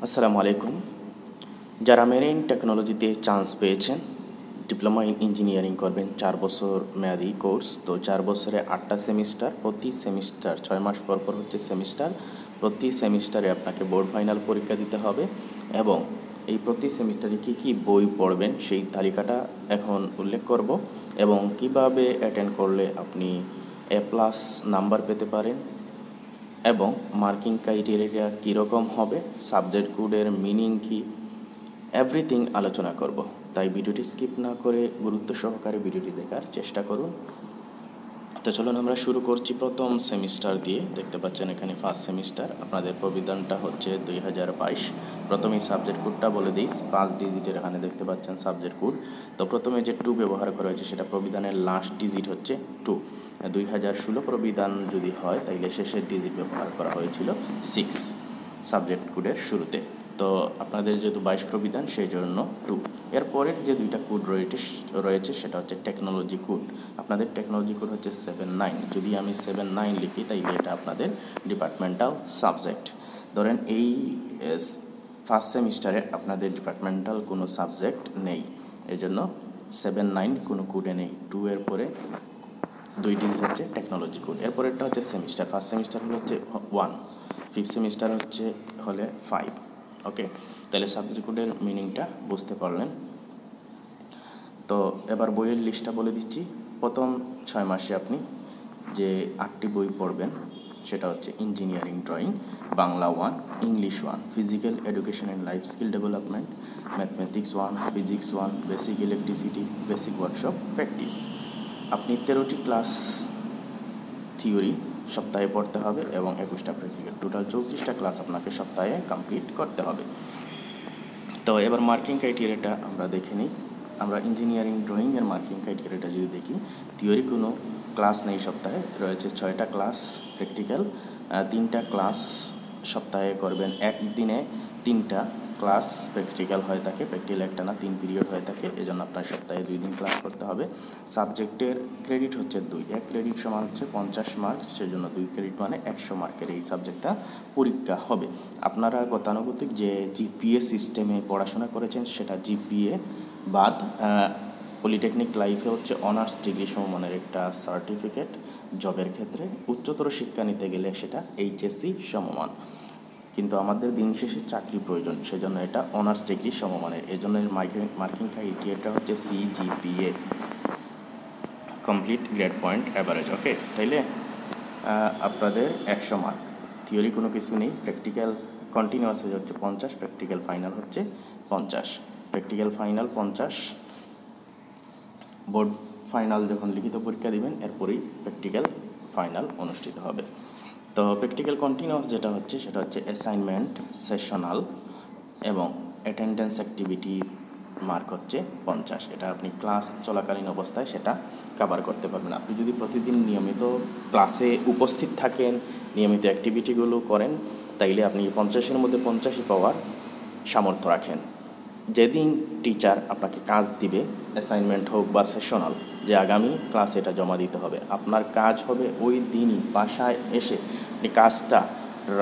আসসালামু আলাইকুম। যারা মেরিন টেকনোলজিতে চান্স পেয়েছেন, ডিপ্লোমা ইন ইঞ্জিনিয়ারিং করবেন 4 বছর মেয়াদি কোর্স। তো 4 বছরে 8টা সেমিস্টার, প্রতি সেমিস্টার 6 মাস পর পর হচ্ছে সেমিস্টার। প্রতি সেমিস্টারে আপনাকে বোর্ড ফাইনাল পরীক্ষা দিতে হবে এবং এই প্রতি সেমিস্টারে কী কী বই পড়বেন সেই তালিকাটা এখন উল্লেখ করব এবং কিভাবে অ্যাটেন্ড করলে আপনি A+ নাম্বার পেতে পারেন এবং মার্কিং ক্রাইটেরিয়া কীরকম হবে, সাবজেক্ট কোডের মিনিং কী, এভরিথিং আলোচনা করব। তাই ভিডিওটি স্কিপ না করে গুরুত্ব সহকারে ভিডিওটি দেখার চেষ্টা করুন। তো চলুন আমরা শুরু করছি প্রথম সেমিস্টার দিয়ে। দেখতে পাচ্ছেন এখানে ফার্স্ট সেমিস্টার, আপনাদের প্রবিধানটা হচ্ছে 2022। প্রথমেই সাবজেক্ট কোডটা বলে দিই, 5 ডিজিটের এখানে দেখতে পাচ্ছেন সাবজেক্ট কোড। তো প্রথমে যে 2 ব্যবহার করা হয়েছে সেটা প্রবিধানের লাস্ট ডিজিট হচ্ছে 2। 2016 প্রবিধান যদি হয় তাইলে শেষের ডিজিট ব্যবহার করা হয়েছিল 6 সাবজেক্ট কোডের শুরুতে। তো আপনাদের যেহেতু 22 প্রবিধান সেই জন্য 2। এরপরের যে 2টা কোড রয়েছে সেটা হচ্ছে টেকনোলজি কোড। আপনাদের টেকনোলজি কোড হচ্ছে 79। যদি আমি 79 লিখি তাইলে এটা আপনাদের ডিপার্টমেন্টাল সাবজেক্ট। ধরেন এই ফার্স্ট সেমিস্টারে আপনাদের ডিপার্টমেন্টাল কোনো সাবজেক্ট নেই, এই জন্য 79 কোনো কোডে নেই। 2 এর পরে 2 ডিজিট হচ্ছে টেকনোলজি কোড। এরপরেরটা হচ্ছে সেমিস্টার। ফার্স্ট সেমিস্টার হচ্ছে 1, ফিফথ সেমিস্টার হলে 5। ওকে, তাহলে সাবজেক্ট কোডের মিনিংটা বুঝতে পারলেন। তো এবার বইয়ের লিস্টটা বলে দিচ্ছি। প্রথম 6 মাসে আপনি যে 8টি বই পড়বেন সেটা হচ্ছে engineering drawing, Bangla 1, English 1, physical education and life skill development, mathematics 1, physics 1, basic electricity, basic workshop, practice. আপনি 13টি ক্লাস থিওরি সপ্তাহে পড়তে হবে এবং 21টা প্র্যাকটিক্যাল, টোটাল 34টা ক্লাস আপনাকে সপ্তাহে কমপ্লিট করতে হবে। তো এবার মার্কিং ক্রাইটেরিয়াটা আমরা দেখে নিই। আমরা ইঞ্জিনিয়ারিং ড্রয়িংয়ের মার্কিং ক্রাইটেরিয়াটা যদি দেখি, থিওরি কোনো ক্লাস নেই সপ্তাহে, রয়েছে 6টা ক্লাস প্র্যাকটিক্যাল, 3টা ক্লাস সপ্তাহে করবেন। একদিনে 3টা ক্লাস প্র্যাকটিক্যাল হয়ে থাকে, প্র্যাকটিক্যাল একটা না 3 পিরিয়ড হয়ে থাকে, এজন্য আপনার সপ্তাহে 2 দিন ক্লাস করতে হবে। সাবজেক্টের ক্রেডিট হচ্ছে 2, 1 ক্রেডিট সমান হচ্ছে 50 মার্কস, সেজন্য 2 ক্রেডিট মানে 100 মার্কের এই সাবজেক্টটা পরীক্ষা হবে। আপনারা গতানুগতিক যে জিপিএ সিস্টেমে পড়াশোনা করেছেন সেটা জিপিএ বাদ পলিটেকনিক লাইফে হচ্ছে অনার্স ডিগ্রি সমমানের একটা সার্টিফিকেট জবের ক্ষেত্রে, উচ্চতর শিক্ষা নিতে গেলে সেটা এইচএসসি সমমান। কিন্তু আমাদের দিন শেষে চাকরি প্রয়োজন, সেজন্য এটা অনার্স ডিগ্রি সমমানের। এই জন্য মার্কিং ক্রাইটেরিয়াটা হচ্ছে CGPA, complete grade point average. Okay, তাইলে আপনাদের 100 মার্ক। থিওরি কোনো কিছু নেই, প্র্যাকটিক্যাল কন্টিনিউয়াস হচ্ছে 50, প্র্যাকটিক্যাল ফাইনাল হচ্ছে 50। প্র্যাকটিক্যাল ফাইনাল 50, বোর্ড ফাইনাল যখন লিখিত পরীক্ষা দিবেন এরপরেই প্র্যাকটিক্যাল ফাইনাল অনুষ্ঠিত হবে। তো প্র্যাকটিক্যাল কন্টিনিউয়াস যেটা হচ্ছে সেটা হচ্ছে অ্যাসাইনমেন্ট, সেশনাল এবং অ্যাটেন্ডেন্স অ্যাক্টিভিটি মার্ক হচ্ছে 50। এটা আপনি ক্লাস চলাকালীন অবস্থায় সেটা কভার করতে পারবেন। আপনি যদি প্রতিদিন নিয়মিত ক্লাসে উপস্থিত থাকেন, নিয়মিত অ্যাক্টিভিটিগুলো করেন, তাইলে আপনি 50-এর মধ্যে 50ই পাওয়ার সামর্থ্য রাখেন। যেদিন টিচার আপনাকে কাজ দিবে, অ্যাসাইনমেন্ট হোক বা সেশনাল, যে আগামী ক্লাসে এটা জমা দিতে হবে, আপনার কাজ হবে ওই দিনই বাসায় এসে আপনি কাজটা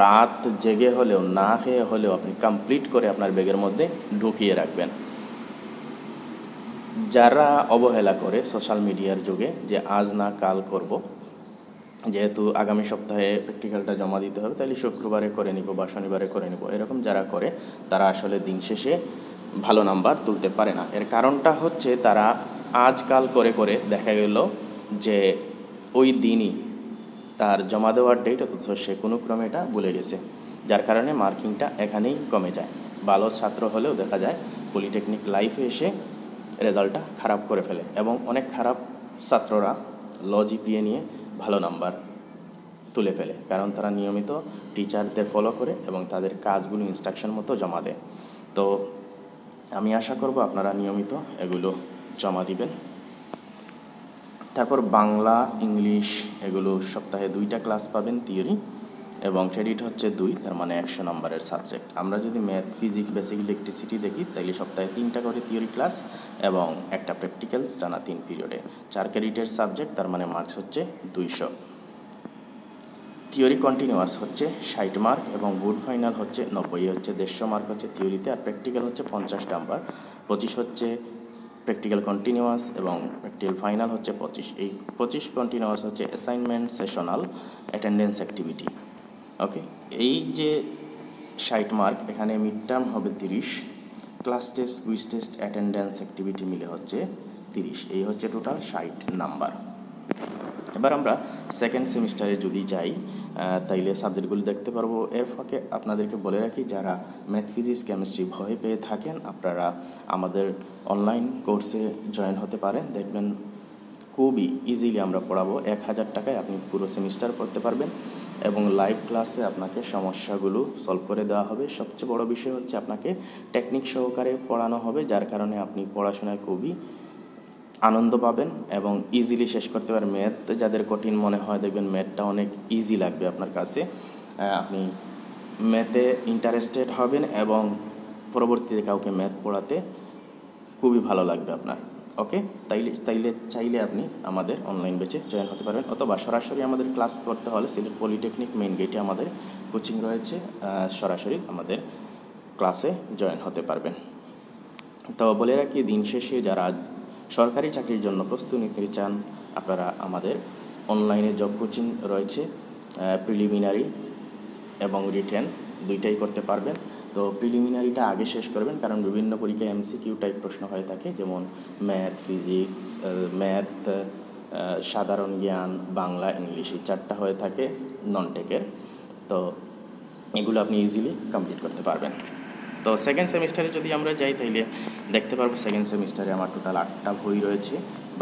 রাত জেগে হলেও না খেয়ে হলেও আপনি কমপ্লিট করে আপনার ব্যাগের মধ্যে ঢুকিয়ে রাখবেন। যারা অবহেলা করে সোশ্যাল মিডিয়ার যুগে যে আজ না কাল করব, যেহেতু আগামী সপ্তাহে প্র্যাকটিক্যালটা জমা দিতে হবে তাহলে শুক্রবারে করে নিব বা শনিবারে করে নিব, এরকম যারা করে তারা আসলে দিন শেষে ভালো নাম্বার তুলতে পারে না। এর কারণটা হচ্ছে তারা আজকাল করে করে দেখা গেল যে ওই দিনই তার জমা দেওয়ার ডেট, অথচ সে কোনো ক্রমে এটা ভুলে গেছে, যার কারণে মার্কিংটা এখানেই কমে যায়। ভালো ছাত্র হলেও দেখা যায় পলিটেকনিক লাইফে এসে রেজাল্টটা খারাপ করে ফেলে এবং অনেক খারাপ ছাত্ররা লো জিপিএ নিয়ে ভালো নাম্বার তুলে ফেলে, কারণ তারা নিয়মিত টিচারদের ফলো করে এবং তাদের কাজগুলো ইনস্ট্রাকশন মতো জমা দেয়। তো আমি আশা করব আপনারা নিয়মিত এগুলো জমা দিবেন। তারপর বাংলা, ইংলিশ এগুলো সপ্তাহে 2টা ক্লাস পাবেন থিওরি এবং ক্রেডিট হচ্ছে 2, তার মানে 100 নম্বরের সাবজেক্ট। আমরা যদি ম্যাথ, ফিজিক্স, বেসিক ইলেকট্রিসিটি দেখি তাহলে সপ্তাহে 3টা করে থিওরি ক্লাস এবং একটা প্র্যাকটিক্যাল, টানা 3 পিরিয়ডে 4 ক্রেডিটের সাবজেক্ট, তার মানে মার্কস হচ্ছে 200। থিওরি কন্টিনিউয়াস হচ্ছে 60 মার্ক এবং গুড ফাইনাল হচ্ছে 90, হচ্ছে 150 মার্ক হচ্ছে থিওরিতে, আর প্র্যাকটিক্যাল হচ্ছে 50 নাম্বার, 25 হচ্ছে প্র্যাকটিক্যাল কন্টিনিউয়াস এবং প্র্যাকটিক্যাল ফাইনাল হচ্ছে 25। এই 25 কন্টিনিউয়াস হচ্ছে অ্যাসাইনমেন্ট, সেশনাল, অ্যাটেন্ডেন্স অ্যাক্টিভিটি। ওকে, এই যে 60 মার্ক, এখানে মিড টার্ম হবে 30, class test, quiz test, attendance activity মিলে হচ্ছে 30। এই হচ্ছে টোটাল 60 নাম্বার। এবার আমরা সেকেন্ড সেমিস্টারে যদি যাই তাইলে সাবজেক্টগুলি দেখতে পারবো। এর ফাঁকে আপনাদেরকে বলে রাখি, যারা ম্যাথ, ফিজিক্স, কেমিস্ট্রি ভয় পেয়ে থাকেন, আপনারা আমাদের অনলাইন কোর্সে জয়েন হতে পারেন। দেখবেন খুবই ইজিলি আমরা পড়াবো, 1000 টাকায় আপনি পুরো সেমিস্টার পড়তে পারবেন এবং লাইভ ক্লাসে আপনাকে সমস্যাগুলো সলভ করে দেওয়া হবে। সবচেয়ে বড় বিষয় হচ্ছে আপনাকে টেকনিক সহকারে পড়ানো হবে, যার কারণে আপনি পড়াশোনায় খুবই আনন্দ পাবেন এবং ইজিলি শেষ করতে পারেন। ম্যাথ যাদের কঠিন মনে হয়, দেখবেন ম্যাথটা অনেক ইজি লাগবে আপনার কাছে, আপনি ম্যাথে ইন্টারেস্টেড হবেন এবং পরবর্তীতে কাউকে ম্যাথ পড়াতে খুবই ভালো লাগবে আপনার। ওকে, চাইলে আপনি আমাদের অনলাইন ব্যাচে জয়েন হতে পারবেন, অথবা সরাসরি আমাদের ক্লাস করতে হলে সিলেট পলিটেকনিক মেইন গেটে আমাদের কোচিং রয়েছে, সরাসরি আমাদের ক্লাসে জয়েন হতে পারবেন। তো বলে রাখি, দিন শেষে যারা সরকারি চাকরির জন্য প্রস্তুতি নিতে চান, আপনারা আমাদের অনলাইনে জব কোচিং রয়েছে, প্রিলিমিনারি এবং রিটেন দুইটাই করতে পারবেন। তো প্রিলিমিনারিটা আগে শেষ করবেন, কারণ বিভিন্ন পরীক্ষায় এমসিকিউ টাইপ প্রশ্ন হয়ে থাকে, যেমন ম্যাথ, ফিজিক্স, সাধারণ জ্ঞান, বাংলা, ইংলিশ, এই 4টা হয়ে থাকে নন টেকের। তো এগুলো আপনি ইজিলি কমপ্লিট করতে পারবেন। তো সেকেন্ড সেমিস্টারে যদি আমরা যাই, তাইলে দেখতে পারবো সেকেন্ড সেমিস্টারে আমার টোটাল 8টা বই রয়েছে।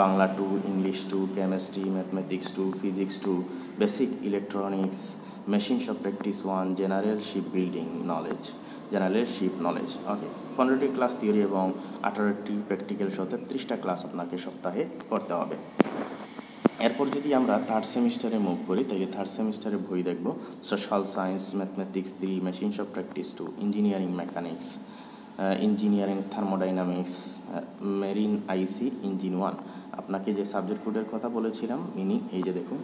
Bangla 2, English 2, chemistry, mathematics 2, physics 2, basic electronics, machine shop practice 1, general ship building knowledge, general ship knowledge. Okay, 15টি ক্লাস থিওরি এবং 18টি প্র্যাকটিক্যাল সহ 33টা ক্লাস আপনাকে সপ্তাহে করতে হবে। এরপর যদি আমরা থার্ড সেমিস্টারে মুভ করি, তাহলে থার্ড সেমিস্টারে বই দেখব social science, mathematics 3, machine shop practice 2, engineering mechanics, engineering thermodynamics, marine IC engine 1। আপনাকে যে সাবজেক্ট কোডের কথা বলেছিলাম, মিনিং এই যে দেখুন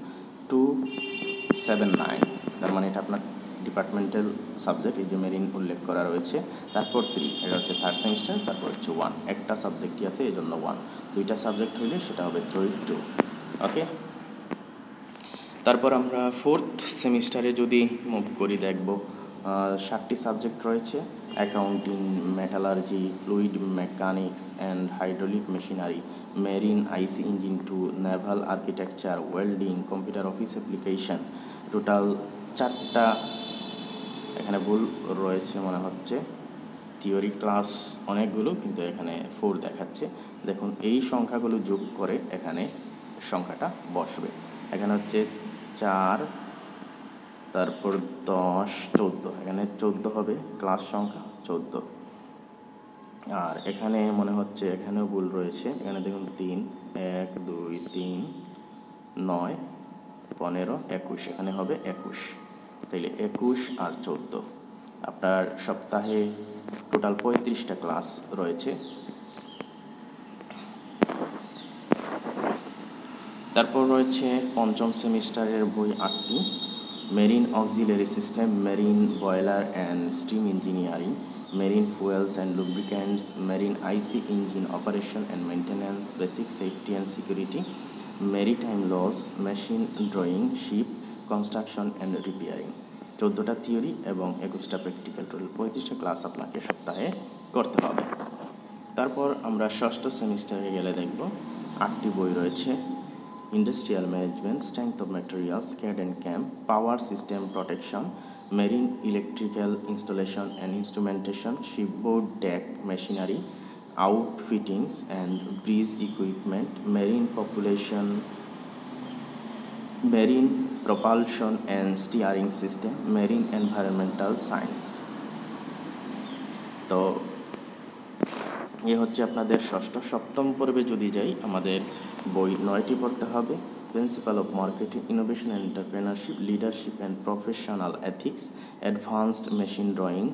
279, তার মানে এটা আপনার ডিপার্টমেন্টাল সাবজেক্ট, এই যে মেরিন উল্লেখ করা রয়েছে। তারপর 3, এটা হচ্ছে থার্ড সেমিস্টার। তারপর হচ্ছে 1, একটা সাবজেক্টই আছে এই জন্য 1, দুইটা সাবজেক্ট হইলে সেটা হবে 3-2। ওকে, তারপর আমরা ফোর্থ সেমিস্টারে যদি মুভ করি, দেখব 7টি সাবজেক্ট রয়েছে: accounting, metallurgy, fluid mechanics and hydraulic machinery, marine IC engine 2, Naval architecture, welding, computer office application. Total 4টা, এখানে ভুল রয়েছে মনে হচ্ছে, থিওরি ক্লাস অনেকগুলো, কিন্তু এখানে 4 দেখাচ্ছে। দেখুন, এই সংখ্যাগুলো যোগ করে এখানে সংখ্যাটা বসবে। এখানে হচ্ছে 4, তারপর 10, 14, এখানে 14 হবে ক্লাস সংখ্যা 14। আর এখানে মনে হচ্ছে এখানেও ভুল রয়েছে, এখানে দেখুন 3, 1, 2, 3, 9, 15, 21, এখানে হবে 21। তাইলে 21 আর 14, আপনার সপ্তাহে টোটাল 35টা ক্লাস রয়েছে। তারপর রয়েছে পঞ্চম সেমিস্টারের বই 8টি: marine auxiliary system, marine boiler and steam engineering, marine fuels and lubricants, marine IC engine operation and maintenance, basic safety and security, maritime laws, machine drawing, ship construction and repairing. 14টা theory এবং 21টা practical, total 35টা class আপনাকে সপ্তাহে করতে হবে। তারপর আমরা ষষ্ঠ সেমিস্টারে গেলে দেখব 8টি বই রয়েছে: industrial management, strength of materials, CAD and CAM, power system protection, marine electrical installation and instrumentation, shipboard deck machinery, outfittings and bridge equipment, marine population, marine propulsion and steering system, marine environmental science. তো এ হচ্ছে আপনাদের ষষ্ঠ। সপ্তম পর্বে যদি যাই, আমাদের বই 9টি পড়তে হবে: principal of marketing, innovation and entrepreneurship, leadership and professional ethics, advanced machine drawing,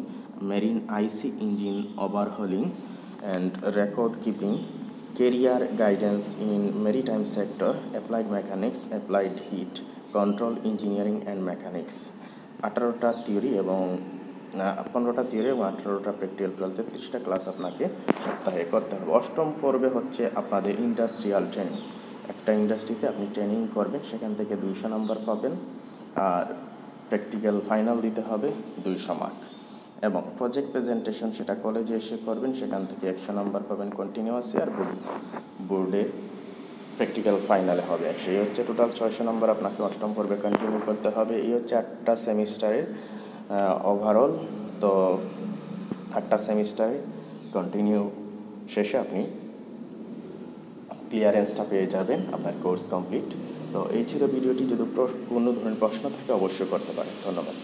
marine IC engine overhauling and record keeping, career guidance in maritime sector, applied mechanics, applied heat, control engineering and mechanics. 18টা theory এবং 15টা theory এবং 18টা practical, total 33টা class আপনাকে সপ্তাহে করতে হবে। অষ্টম পর্বে হচ্ছে আপনাদের ইন্ডাস্ট্রিয়াল ট্রেনিং। একটা ইন্ডাস্ট্রিতে আপনি ট্রেনিং করবেন, সেখান থেকে 200 নাম্বার পাবেন, আর প্র্যাকটিক্যাল ফাইনাল দিতে হবে 200 মার্ক, এবং প্রজেক্ট প্রেজেন্টেশন সেটা কলেজে এসে করবেন, সেখান থেকে 100 নাম্বার পাবেন কন্টিনিউয়াসে, আর বোর্ডে প্র্যাকটিক্যাল ফাইনালে হবে 100। এই হচ্ছে টোটাল 600 নাম্বার আপনাকে অষ্টম পর্বে কন্টিনিউ করতে হবে। এই হচ্ছে 8টা সেমিস্টারের ওভারঅল। তো 8টা সেমিস্টারে কন্টিনিউ শেষে আপনি ক্লিয়ারেন্সটা পেয়ে যাবেন, আপনার কোর্স কমপ্লিট। তো এই ছিল ভিডিওটি। যদি কোনো ধরনের প্রশ্ন থাকে অবশ্যই করতে পারেন। ধন্যবাদ।